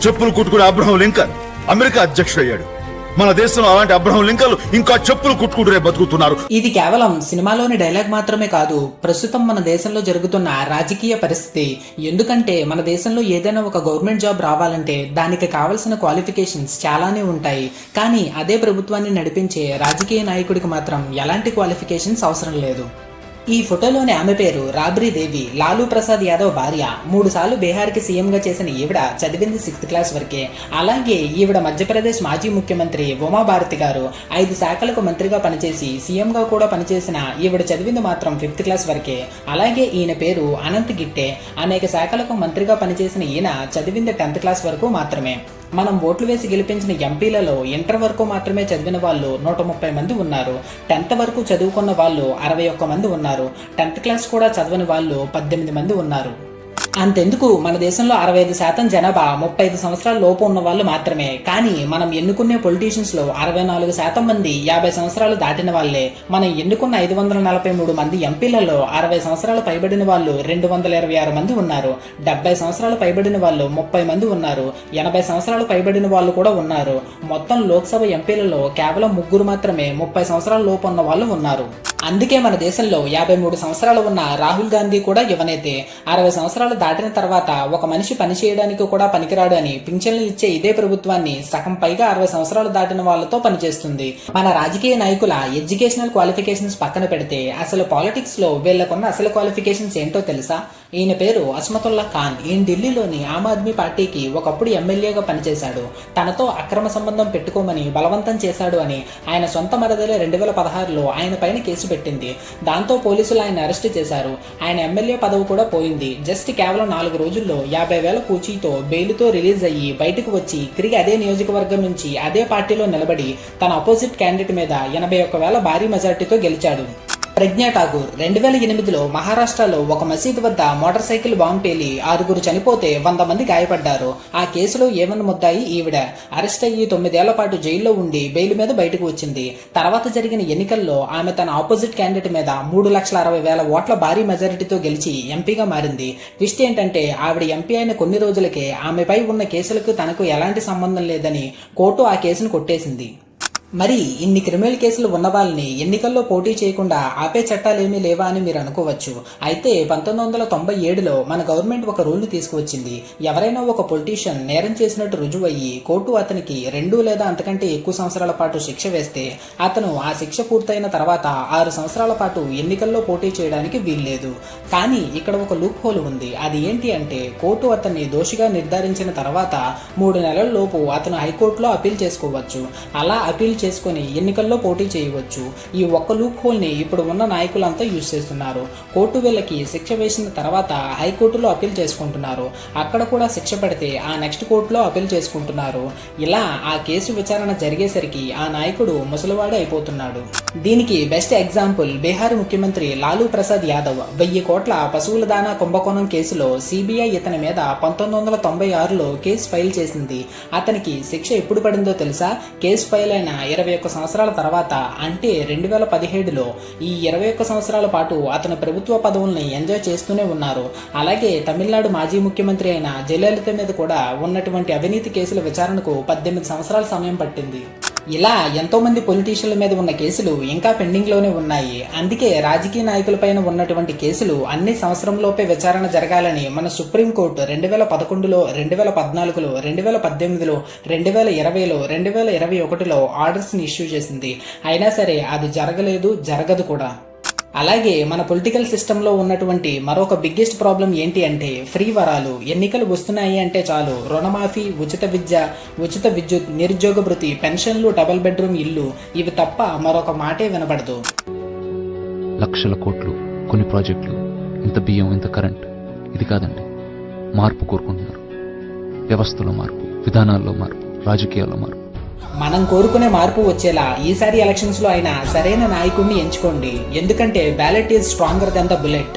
చెప్పులు కుట్టుకునే Abraham Lincoln America అధ్యక్షుడయ్యాడు. మన దేశంలో అలాంటి అబ్రహం లింకన్లు ఇంకా చెప్పులు కుట్టుకుంటూనే బతుకుతున్నారు. ఇది కేవలం సినిమాలోని డైలాగ్ మాత్రమే కాదు, ప్రస్తుతం మన దేశంలో జరుగుతున్న రాజకీయ పరిస్థితి. ఎందుకంటే మన దేశంలో ఏదైనా ఒక గవర్నమెంట్ జాబ్ రావాలంటే దానికి కావలసిన క్వాలిఫికేషన్స్ చాలానే ఉంటాయి. కానీ అదే ప్రభుత్వాన్ని నడిపించే రాజకీయ నాయకుడికి మాత్రం ఎలాంటి క్వాలిఫికేషన్స్ అవసరం లేదు. ఈ ఫోటోలోని ఆమె పేరు రాబ్రీ దేవి, లాలూ ప్రసాద్ యాదవ్ భార్య. 3 సార్లు బీహార్కి సీఎంగా చేసిన ఈవిడ చదివింది 6th క్లాస్ వరకే. అలాగే ఈవిడ మధ్యప్రదేశ్ మాజీ ముఖ్యమంత్రి ఉమాభారతి గారు 5 శాఖలకు మంత్రిగా పనిచేసి సీఎంగా కూడా పనిచేసిన ఈవిడ చదివింది మాత్రం 5th క్లాస్ వరకే. అలాగే ఈయన పేరు అనంత్ గిట్టే. అనేక శాఖలకు మంత్రిగా పనిచేసిన ఈయన చదివింది 10th క్లాస్ వరకు మాత్రమే. మనం ఓట్లు వేసి గెలిపించిన ఎంపీలలో ఇంటర్ వరకు మాత్రమే చదివిన వాళ్ళు 130 మంది ఉన్నారు. 10th వరకు చదువుకున్న వాళ్ళు 61 మంది ఉన్నారు. 10th క్లాస్ కూడా చదవని వాళ్ళు 18 మంది ఉన్నారు. అంతెందుకు, మన దేశంలో 65% జనాభా 35 సంవత్సరాల లోపు ఉన్న వాళ్ళు మాత్రమే. కానీ మనం ఎన్నుకునే పొలిటీషియన్స్ లో 64% మంది 50 సంవత్సరాలు దాటిన వాళ్లే. మనం ఎన్నుకున్న 543 మంది ఎంపీలలో 60 సంవత్సరాలు పైబడిన వాళ్ళు 226 మంది ఉన్నారు. 70 సంవత్సరాలు పైబడిన వాళ్ళు 30 మంది ఉన్నారు. 80 సంవత్సరాలు పైబడిన వాళ్ళు కూడా ఉన్నారు. మొత్తం లోక్సభ ఎంపీలలో కేవలం 3 మాత్రమే 30 సంవత్సరాల లోపు ఉన్న వాళ్ళు ఉన్నారు. అందుకే మన దేశంలో 53 సంవత్సరాలు ఉన్న రాహుల్ గాంధీ కూడా యువనేతే. 60 సంవత్సరాలు దాటిన తర్వాత ఒక మనిషి పని చేయడానికి కూడా పనికిరాడు అని పింఛన్లు ఇచ్చే ఇదే ప్రభుత్వాన్ని సగం పైగా 60 సంవత్సరాలు దాటిన వాళ్ళతో పనిచేస్తుంది. మన రాజకీయ నాయకుల ఎడ్యుకేషనల్ క్వాలిఫికేషన్స్ పక్కన పెడితే అసలు పాలిటిక్స్ లో వీళ్ళకున్న అసలు క్వాలిఫికేషన్స్ ఏంటో తెలుసా? ఈయన పేరు అస్మతుల్లా ఖాన్. ఈయన ఢిల్లీలోని ఆమ్ ఆద్మీ పార్టీకి ఒకప్పుడు ఎమ్మెల్యేగా పనిచేశాడు. తనతో అక్రమ సంబంధం పెట్టుకోమని బలవంతం చేశాడు అని ఆయన సొంత మరదలే 2016లో ఆయన పైన కేసు పెట్టింది. దాంతో పోలీసులు ఆయన అరెస్ట్ చేశారు. ఆయన ఎమ్మెల్యే పదవి కూడా పోయింది. జస్ట్ కేవలం 4 రోజుల్లో 50,000 పూచీతో బెయిల్తో రిలీజ్ అయ్యి బయటకు వచ్చి తిరిగి అదే నియోజకవర్గం నుంచి అదే పార్టీలో నిలబడి తన అపోజిట్ క్యాండిడేట్ మీద 81,000 భారీ మెజార్టీతో గెలిచాడు. ప్రజ్ఞా ఠాకూర్ 2008లో మహారాష్ట్రలో ఒక మసీదు వద్ద మోటార్ సైకిల్ బాంబు పేలి 6 చనిపోతే 100 మంది గాయపడ్డారు. ఆ కేసులో ఏమన్న ముద్దాయి ఈవిడ. అరెస్ట్ అయ్యి 9 ఏళ్ల పాటు జైల్లో ఉండి బెయిల్ మీద బయటకు వచ్చింది. తర్వాత జరిగిన ఎన్నికల్లో ఆమె తన ఆపోజిట్ క్యాండిడేట్ మీద 3,60,000 ఓట్ల భారీ మెజారిటీతో గెలిచి ఎంపీగా మారింది. ట్విస్ట్ ఏంటంటే ఆవిడ ఎంపీ అయిన కొన్ని రోజులకే ఆమెపై ఉన్న కేసులకు తనకు ఎలాంటి సంబంధం లేదని కోర్టు ఆ కేసును కొట్టేసింది. మరి ఇన్ని క్రిమినల్ కేసులు ఉన్న వాళ్ళని ఎన్నికల్లో పోటీ చేయకుండా ఆపే చట్టాలేమీ లేవా అని మీరు అనుకోవచ్చు. అయితే 1997లో మన గవర్నమెంట్ ఒక రూల్ ని తీసుకువచ్చింది. ఎవరైనా ఒక పొలిటీషియన్ నేరం చేసినట్టు రుజువు అయ్యి కోర్టు అతనికి 2 లేదా అంతకంటే ఎక్కువ సంవత్సరాల పాటు శిక్ష వేస్తే అతను ఆ శిక్ష పూర్తయిన తర్వాత 6 సంవత్సరాల పాటు ఎన్నికల్లో పోటీ చేయడానికి వీల్లేదు. కానీ ఇక్కడ ఒక లూప్ హోల్ ఉంది. అది ఏంటి అంటే కోర్టు అతన్ని దోషిగా నిర్ధారించిన తర్వాత 3 నెలల లోపు అతను హైకోర్టులో అపీల్ చేసుకోవచ్చు. అలా అపీల్ చేసుకుని ఎన్నికల్లో పోటీ చేయవచ్చు. ఈ ఒక్క లూప్ హోల్ ని ఇప్పుడు ఉన్న నాయకులంతా యూజ్ చేస్తున్నారు. కోర్టు వీళ్ళకి శిక్ష వేసిన తర్వాత హైకోర్టులో అపీల్ చేసుకుంటున్నారు. అక్కడ కూడా శిక్ష పడితే ఆ నెక్స్ట్ కోర్టులో అపీల్ చేసుకుంటున్నారు. ఇలా ఆ కేసు విచారణ జరిగేసరికి ఆ నాయకుడు ముసలివాడే అయిపోతున్నాడు. దీనికి బెస్ట్ ఎగ్జాంపుల్ బీహార్ ముఖ్యమంత్రి లాలూ ప్రసాద్ యాదవ్. 1000 కోట్ల పశువుల దాణా కుంభకోణం కేసులో సిబిఐ ఇతని మీద 1996లో కేసు ఫైల్ చేసింది. అతనికి శిక్ష ఎప్పుడు పడిందో తెలుసా? కేసు ఫైల్ అయిన 21 సంవత్సరాల తర్వాత, అంటే 2017లో. ఈ 21 సంవత్సరాల పాటు అతను ప్రభుత్వ పదవుల్ని ఎంజాయ్ చేస్తూనే ఉన్నారు. అలాగే తమిళనాడు మాజీ ముఖ్యమంత్రి అయిన జయలలిత మీద కూడా ఉన్నటువంటి అవినీతి కేసుల విచారణకు 18 సంవత్సరాల సమయం పట్టింది. ఇలా ఎంతో మంది పొలిటీషియన్ల మీద ఉన్న కేసులు ఇంకా పెండింగ్ లోనే ఉన్నాయి. అందుకే రాజకీయ నాయకులపైన ఉన్నటువంటి కేసులు అన్ని సంవత్సరంలోపే విచారణ జరగాలని మన సుప్రీంకోర్టు 2011లో, 2014లో, 2018లో, 2020లో, 2021లో ఆర్డర్స్ ని ఇష్యూ చేసింది. అయినా సరే అది జరగలేదు, జరగదు కూడా. అలాగే మన పొలిటికల్ సిస్టంలో ఉన్నటువంటి మరొక బిగ్గెస్ట్ ప్రాబ్లం ఏంటి అంటే ఫ్రీ వరాలు. ఎన్నికలు వస్తున్నాయి అంటే చాలు రుణమాఫీ, ఉచిత విద్య, ఉచిత విద్యుత్, నిరుద్యోగ భృతి, పెన్షన్లు, డబుల్ బెడ్రూమ్ ఇల్లు, ఇవి తప్ప మరొక మాటే వినపడదు. లక్షల కోట్లు, కొన్ని ప్రాజెక్టులు, ఇంత బియ్యం, ఇంత కరెంట్. ఇది కాదండి, మార్పు కోరుకుంటున్నారు. వ్యవస్థలో మార్పు, విధానాల్లో మార్పు, రాజకీయాల్లో మార్పు. మనం కోరుకునే మార్పు వచ్చేలా ఈసారి ఎలక్షన్స్ లో అయినా సరైన నాయకుడిని ఎంచుకోండి. ఎందుకంటే ballot is stronger then the bullet.